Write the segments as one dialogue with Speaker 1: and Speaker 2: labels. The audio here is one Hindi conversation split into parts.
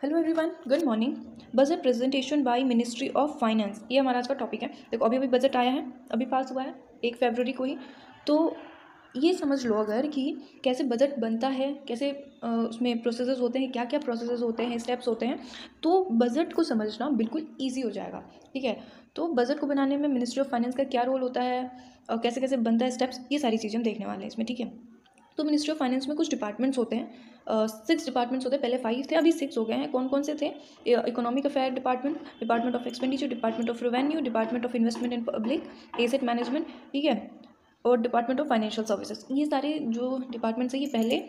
Speaker 1: Hello everyone, good morning. Budget presentation by ministry of finance, ये हमारा आज का टॉपिक है। देखो अभी बजट आया है, अभी पास हुआ है 1 फरवरी को ही। तो ये समझ लो अगर कि कैसे बजट बनता है, कैसे उसमें प्रोसेसेस होते हैं, क्या क्या प्रोसेसेस होते हैं, स्टेप्स होते हैं, तो बजट को समझना बिल्कुल ईजी हो जाएगा। ठीक है, तो बजट को बनाने में मिनिस्ट्री ऑफ फाइनेंस का क्या रोल होता है और कैसे कैसे बनता है स्टेप्स, ये सारी चीज़ें हम देखने वाले हैं इसमें। ठीक है, तो मिनिस्ट्री ऑफ फाइनेंस में कुछ डिपार्टमेंट्स होते हैं, 6 डिपार्टमेंट्स होते हैं। पहले 5 थे, अभी 6 हो गए हैं। कौन कौन से थे? Economic affair department, department of expenditure, department of revenue, department of investment and public asset management, ठीक है, और डिपार्टमेंट ऑफ फाइनेंशियल सर्विसेज। ये सारे जो डिपार्टमेंट्स हैं ये पहले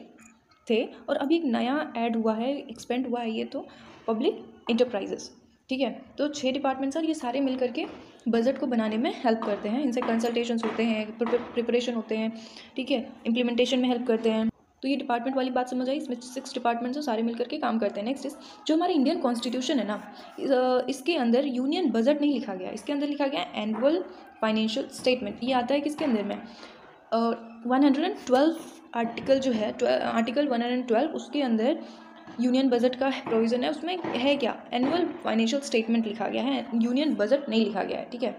Speaker 1: थे और अभी एक नया ऐड हुआ है, एक्सपेंड हुआ है ये, तो पब्लिक इंटरप्राइजेस। ठीक है, तो 6 डिपार्टमेंट्स और ये सारे मिल करके बजट को बनाने में हेल्प करते हैं। इनसे कंसल्टेशंस होते हैं, प्रिपरेशन होते हैं, ठीक है, इम्प्लीमेंटेशन में हेल्प करते हैं। तो ये डिपार्टमेंट वाली बात समझ आई। इसमें 6 डिपार्टमेंट्स हैं, सारे मिलकर के काम करते हैं। नेक्स्ट इज जो हमारा इंडियन कॉन्स्टिट्यूशन है ना, इसके अंदर यूनियन बजट नहीं लिखा गया, इसके अंदर लिखा गया एनुअल फाइनेंशियल स्टेटमेंट। ये आता है किसके अंदर में? 112 आर्टिकल जो है, आर्टिकल 112, उसके अंदर यूनियन बजट का प्रोविज़न है। उसमें है क्या? एनुअल फाइनेंशियल स्टेटमेंट लिखा गया है, यूनियन बजट नहीं लिखा गया है। ठीक है,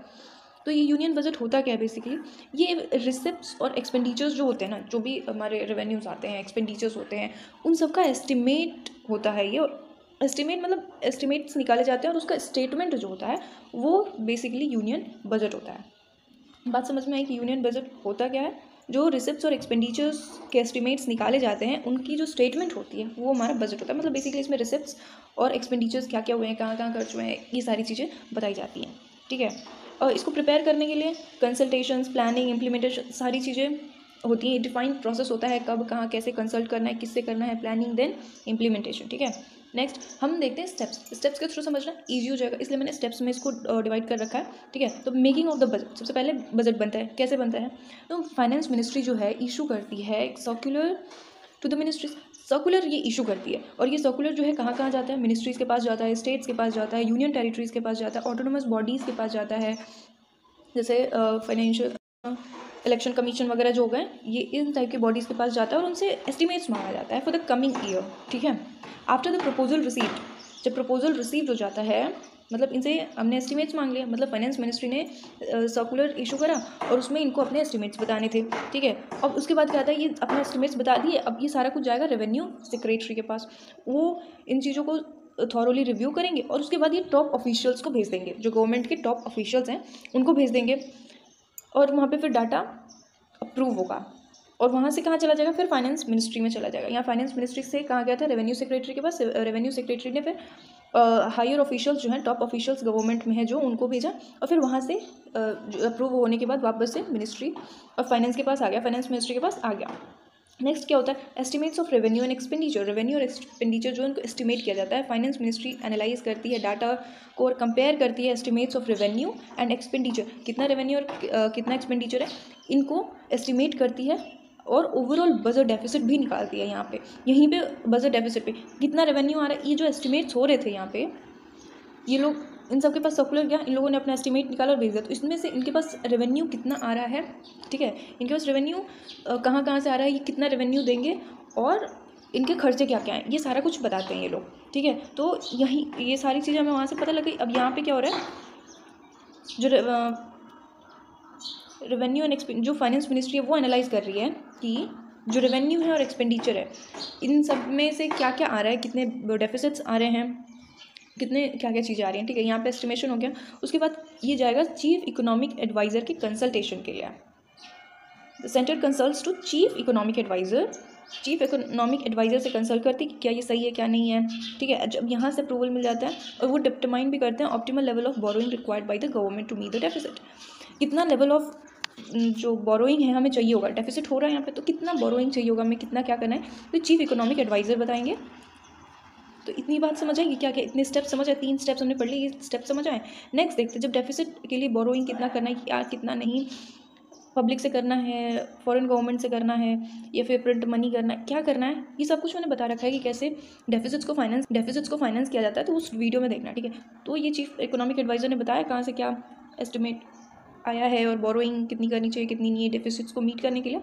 Speaker 1: तो ये यूनियन बजट होता क्या है बेसिकली? ये रिसिप्ट्स और एक्सपेंडिचर्स जो होते हैं ना, जो भी हमारे रेवेन्यूज आते हैं, एक्सपेंडिचर्स होते हैं, उन सब का एस्टिमेट होता है ये। और एस्टिमेट मतलब एस्टिमेट्स निकाले जाते हैं और उसका स्टेटमेंट जो होता है वो बेसिकली यूनियन बजट होता है। बात समझ में आई कि यूनियन बजट होता क्या है? जो रिसिप्ट्स और एक्सपेंडिचर्स के एस्टिमेट्स निकाले जाते हैं, उनकी जो स्टेटमेंट होती है वो हमारा बजट होता है। मतलब बेसिकली इसमें रिसिप्ट्स और एक्सपेंडिचर्स क्या क्या हुए हैं, कहाँ कहाँ खर्च हुए हैं, ये सारी चीज़ें बताई जाती हैं। ठीक है, और इसको प्रिपेयर करने के लिए कंसल्टेशंस, प्लानिंग, इम्प्लीमेंटेशन, सारी चीज़ें होती हैं। डिफाइंड प्रोसेस होता है, कब कहाँ कैसे कंसल्ट करना है, किससे करना है, प्लानिंग देन इम्प्लीमेंटेशन। ठीक है, नेक्स्ट हम देखते हैं स्टेप्स के थ्रू समझना ईजी हो जाएगा, इसलिए मैंने स्टेप्स में इसको डिवाइड कर रखा है। ठीक है, तो मेकिंग ऑफ द बजट, सबसे पहले बजट बनता है। कैसे बनता है? तो फाइनेंस मिनिस्ट्री जो है इशू करती है एक circular to the ministries. Circular ये इशू करती है और ये सर्कुलर जो है कहाँ कहाँ जाता है? मिनिस्ट्रीज़ के पास जाता है, स्टेट्स के पास जाता है, यूनियन टेरिटरीज़ के पास जाता है, ऑटोनोमस बॉडीज़ के पास जाता है, जैसे फाइनेंशियल इलेक्शन कमीशन वगैरह जो हो गए, ये इन टाइप के बॉडीज़ के पास जाता है और उनसे एस्टिमेट्स मांगा जाता है फॉर द कमिंग ईयर। ठीक है, आफ्टर द प्रपोजल रिसीव्ड, जब प्रपोजल रिसीव हो जाता है, मतलब इनसे हमने एस्टिमेट्स मांग लिया, मतलब फाइनेंस मिनिस्ट्री ने सर्कुलर इशू करा और उसमें इनको अपने एस्टिमेट्स बताने थे। ठीक है, अब उसके बाद क्या आता है? ये अपने एस्टिमेट्स बता दिए, अब ये सारा कुछ जाएगा रेवेन्यू सेक्रेटरी के पास। वो इन चीज़ों को थॉरोली रिव्यू करेंगे और उसके बाद ये टॉप ऑफिशियल्स को भेज देंगे, जो गवर्नमेंट के टॉप ऑफिशियल्स हैं उनको भेज देंगे और वहाँ पे फिर डाटा अप्रूव होगा और वहाँ से कहाँ चला जाएगा? फिर फाइनेंस मिनिस्ट्री में चला जाएगा। यहाँ फाइनेंस मिनिस्ट्री से कहाँ गया था? रेवेन्यू सेक्रेटरी के पास। रेवेन्यू सेक्रेटरी ने फिर हायर ऑफिशियल्स जो हैं, टॉप ऑफिशियल्स गवर्नमेंट में है जो, उनको भेजा और फिर वहाँ से अप्रूव होने के बाद वापस से मिनिस्ट्री ऑफ फाइनेंस के पास आ गया, फाइनेंस मिनिस्ट्री के पास आ गया। नेक्स्ट क्या होता है? Estimates of revenue and expenditure. Revenue और एक्सपेंडिचर जो उनको एस्टिमेट किया जाता है, फाइनेंस मिनिस्ट्री एनालाइज करती है डाटा को और कंपेयर करती है estimates of revenue and expenditure, कितना रेवेन्यू और कितना एक्सपेंडिचर है, इनको एस्टिमेट करती है और ओवरऑल बजट डेफिसिट भी निकालती है। यहाँ पे, यहीं पे बजट डेफिसिट पे कितना रेवेन्यू आ रहा है, ये जो एस्टिमेट्स हो रहे थे यहाँ पे, ये लोग, इन सब के पास सर्कुलर गया, इन लोगों ने अपना एस्टिमेट निकाला और भेज दिया। तो इसमें से इनके पास रेवेन्यू कितना आ रहा है, ठीक है, इनके पास रेवेन्यू कहाँ कहाँ से आ रहा है, ये कितना रेवेन्यू देंगे और इनके खर्चे क्या क्या हैं, ये सारा कुछ बताते हैं ये लोग। ठीक है, तो यही ये सारी चीज़ें हमें वहाँ से पता लग गई। अब यहाँ पे क्या हो रहा है? जो रेवेन्यू एंड जो फाइनेंस मिनिस्ट्री है वो एनालाइज कर रही है कि जो रेवेन्यू है और एक्सपेंडिचर है, इन सब में से क्या क्या आ रहा है, कितने डेफिसिट्स आ रहे हैं, कितने क्या क्या चीज़ें आ रही हैं। ठीक है, यहाँ पे एस्टिमेशन हो गया। उसके बाद ये जाएगा चीफ इकोनॉमिक एडवाइज़र के कंसल्टेशन के लिए। The centre consults to chief economic adviser. Chief economic adviser से कंसल्ट करती है कि क्या ये सही है क्या नहीं है। ठीक है, जब यहाँ से अप्रूवल मिल जाता है और वो डिटरमाइन भी करते हैं optimal level of borrowing required by the government to meet the deficit. कितना लेवल ऑफ जो बोरोइंग है हमें चाहिए होगा, डेफिसिट हो रहा है यहाँ पे, तो कितना बोरोइंग चाहिए होगा, हमें कितना क्या करना है, तो चीफ इकोनॉमिक एडवाइज़र बताएंगे। तो इतनी बात समझ आएगी, क्या क्या इतने स्टेप्स समझ आए, 3 स्टेप्स हमने पढ़ लिए, ये स्टेप समझ आए। नेक्स्ट देखते हैं, जब डेफिसिट के लिए बोरोइंग कितना करना है, क्या कितना नहीं, पब्लिक से करना है, फॉरेन गवर्नमेंट से करना है, या फिर प्रिंट मनी करना है, क्या करना है, ये सब कुछ मैंने बता रखा है कि कैसे डेफिसिट्स को फाइनेंस किया जाता है। तो उस वीडियो में देखना। ठीक है, तो ये चीफ इकोनॉमिक एडवाइज़र ने बताया कहाँ से क्या एस्टिमेट आया है और बोरोइंग कितनी करनी चाहिए कितनी नहीं है डेफिसिट्स को मीट करने के लिए।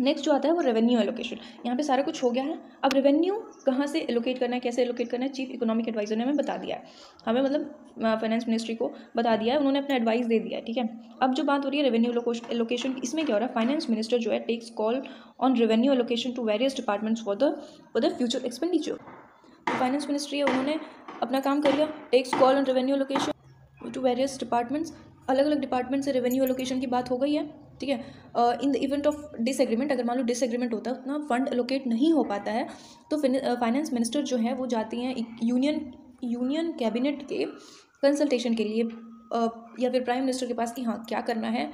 Speaker 1: नेक्स्ट जो आता है वो रेवेन्यू एलोकेशन। यहाँ पे सारा कुछ हो गया है। अब रेवेन्यू कहाँ से एलोकेट करना है, कैसे एलोकेट करना है, चीफ इकोनॉमिक एडवाइजर ने हमें बता दिया है, हमें मतलब फाइनेंस मिनिस्ट्री को बता दिया है, उन्होंने अपना एडवाइस दे दिया है, ठीक है। अब जो बात हो रही है रेवेन्यू एलोकेशन की, इसमें क्या हो रहा है, फाइनेंस मिनिस्टर जो है takes call on revenue allocation to various departments for the future expenditure. तो फाइनेंस मिनिस्ट्री है, उन्होंने अपना काम कर लिया, takes call on revenue allocation to various departments, अलग अलग डिपार्टमेंट से रेवेन्यू एलोकेशन की बात हो गई है, ठीक है। In the event of disagreement, अगर मान लो डिसएग्रीमेंट होता है, उतना फंड एलोकेट नहीं हो पाता है, तो फाइनेंस मिनिस्टर जो है वो जाती हैं यूनियन कैबिनेट के कंसल्टेशन के लिए या फिर प्राइम मिनिस्टर के पास कि हाँ क्या करना है,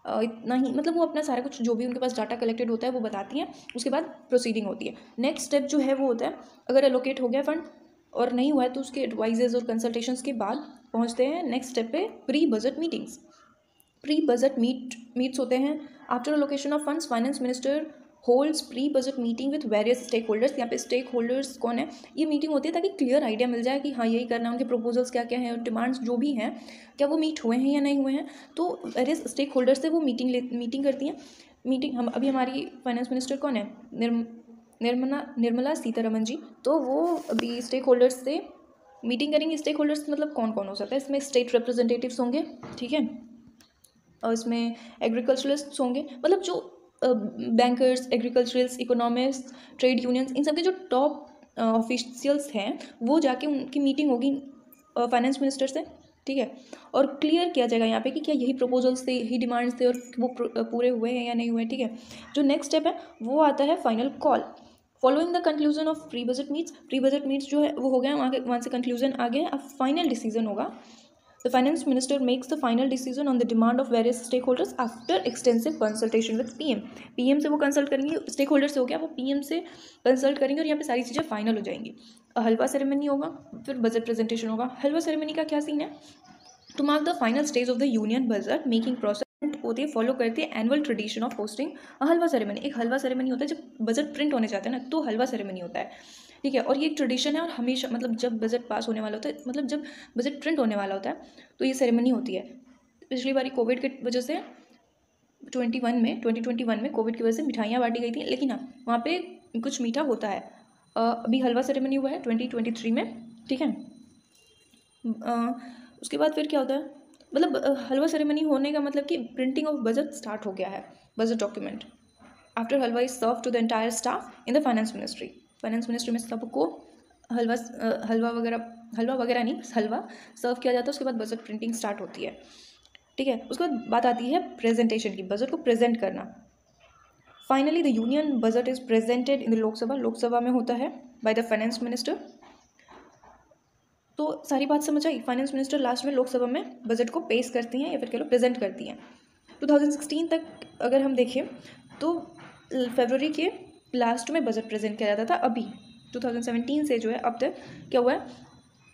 Speaker 1: इतना ही, मतलब वो अपना सारा कुछ जो भी उनके पास डाटा कलेक्टेड होता है वो बताती हैं, उसके बाद प्रोसीडिंग होती है। नेक्स्ट स्टेप जो है वो होता है, अगर एलोकेट हो गया फंड और नहीं हुआ है तो उसके एडवाइजेज और कंसल्टेशंस के बाद पहुंचते हैं नेक्स्ट स्टेप पे, pre budget meetings. Pre budget meets होते हैं after allocation of funds, finance minister holds pre budget meeting with various stakeholders. यहाँ पे स्टेक होल्डर्स कौन है, ये मीटिंग होती है ताकि क्लियर आइडिया मिल जाए कि हाँ यही करना है, उनके प्रपोजल्स क्या क्या हैं और डिमांड्स जो भी हैं क्या वो मीट हुए हैं या नहीं हुए हैं। तो वेरियस स्टेक होल्डर्स से वो मीटिंग करती हैं। हम अभी हमारी फाइनेंस मिनिस्टर कौन है, निर्मला सीतारमन जी, तो वो अभी स्टेक होल्डर्स से मीटिंग करेंगे। स्टेक होल्डर्स मतलब कौन कौन हो सकता है, इसमें स्टेट रिप्रेजेंटेटिव्स होंगे, ठीक है, और इसमें एग्रीकल्चरलिस्ट होंगे, मतलब जो बैंकर्स, एग्रीकल्चरल्स, इकोनॉमिस्ट, ट्रेड यूनियंस, इन सब के जो टॉप ऑफिशियल्स हैं वो जाके उनकी मीटिंग होगी फाइनेंस मिनिस्टर से, ठीक है। और क्लियर किया जाएगा यहाँ पे कि क्या यही प्रपोजल्स थे, यही डिमांड्स थे और वो पूरे हुए हैं या नहीं हुए, ठीक है। जो नेक्स्ट स्टेप है वो आता है final call following the conclusion of pre budget meets जो है वो हो गया, वहाँ से कंक्लूजन आ गया, अब फाइनल डिसीजन होगा। The finance minister makes the final decision on the demand of various stakeholders after extensive consultation with PM। PM से वो कंसल्ट करेंगे, स्टेक होल्डर से हो गया, वो PM से कंसल्ट करेंगे और यहाँ पे सारी चीज़ें फाइनल हो जाएंगी। हलवा सेरेमनी होगा, फिर बजट प्रेजेंटेशन होगा। हलवा सेरेमनी का क्या सीन है, to mark the final stage of the union budget making process होती है, फॉलो करती है annual tradition of hosting halwa ceremony. एक हलवा सेरेमनी होता है जब बजट प्रिंट होने जाते हैं ना, तो हलवा सेरेमनी होता है, ठीक है। और ये एक ट्रेडिशन है और हमेशा मतलब जब बजट पास होने वाला होता है, मतलब जब बजट प्रिंट होने वाला होता है तो ये सेरेमनी होती है। पिछली बारी कोविड के वजह से 2021 में कोविड की वजह से मिठाइयाँ बांटी गई थी, लेकिन हाँ वहाँ पे कुछ मीठा होता है। अभी हलवा सेरेमनी हुआ है 2023 में, ठीक है। उसके बाद फिर क्या होता है, मतलब हलवा सेरेमनी होने का मतलब कि प्रिंटिंग ऑफ बजट स्टार्ट हो गया है, budget document. After halwa is serve to the entire staff in the finance ministry. Finance ministry में सबको हलवा वगैरह नहीं, हलवा सर्व किया जाता है। उसके बाद बजट प्रिंटिंग स्टार्ट होती है, ठीक है। उसके बाद बात आती है प्रेजेंटेशन की, बजट को प्रेजेंट करना। Finally the union budget is presented in the Lok Sabha में होता है बाय द फाइनेंस मिनिस्टर। तो सारी बात समझ आई, फाइनेंस मिनिस्टर लास्ट में लोकसभा में बजट को पेश करती हैं या फिर कह लो प्रेजेंट करती हैं। 2016 तक अगर हम देखें तो फरवरी के लास्ट में बजट प्रेजेंट किया जाता था। अभी 2017 से जो है अब तक क्या हुआ है,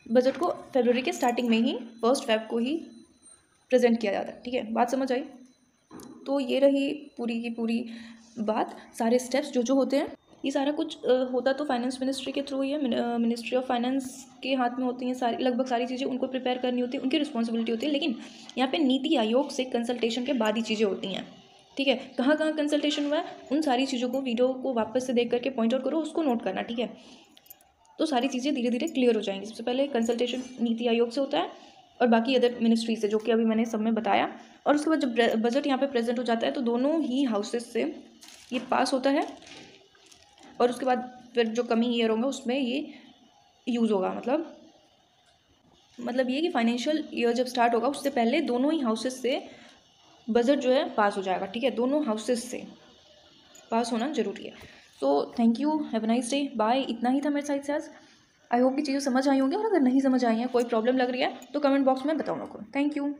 Speaker 1: बजट को फरवरी के स्टार्टिंग में ही 1 फेब को ही प्रेजेंट किया जाता है, ठीक है। बात समझ आई, तो ये रही पूरी की पूरी बात, सारे स्टेप्स जो होते हैं, ये सारा कुछ होता तो फाइनेंस मिनिस्ट्री के थ्रू ही है। मिनिस्ट्री ऑफ फाइनेंस के हाथ में होती हैं सारी, लगभग सारी चीज़ें उनको प्रिपेयर करनी होती है, उनकी रिस्पॉन्सिबिलिटी होती है। लेकिन यहाँ पे नीति आयोग से कंसल्टेशन के बाद ही चीज़ें होती हैं, ठीक है। कहाँ कहाँ कंसल्टेशन हुआ है, उन सारी चीज़ों को वीडियो को वापस से देख करके पॉइंट आउट करो, उसको नोट करना, ठीक है। तो सारी चीज़ें धीरे धीरे क्लियर हो जाएंगी। सबसे पहले कंसल्टेशन नीति आयोग से होता है और बाकी अदर मिनिस्ट्री से, जो कि अभी मैंने सब में बताया। और उसके बाद जब बजट यहाँ पे प्रेजेंट हो जाता है तो दोनों ही हाउसेस से ये पास होता है और उसके बाद फिर जो कमिंग ईयर होगा उसमें ये यूज़ होगा। मतलब ये कि फाइनेंशियल ईयर जब स्टार्ट होगा उससे पहले दोनों ही हाउसेस से बजट जो है पास हो जाएगा, ठीक है। दोनों हाउसेस से पास होना जरूरी है। So thank you, have a nice day, bye. इतना ही था मेरे साइड से आज। आई होप कि चीज़ें समझ आई होंगी, और अगर नहीं समझ आई हैं, कोई प्रॉब्लम लग रही है तो कमेंट बॉक्स में बताओ मेरे को। Thank you.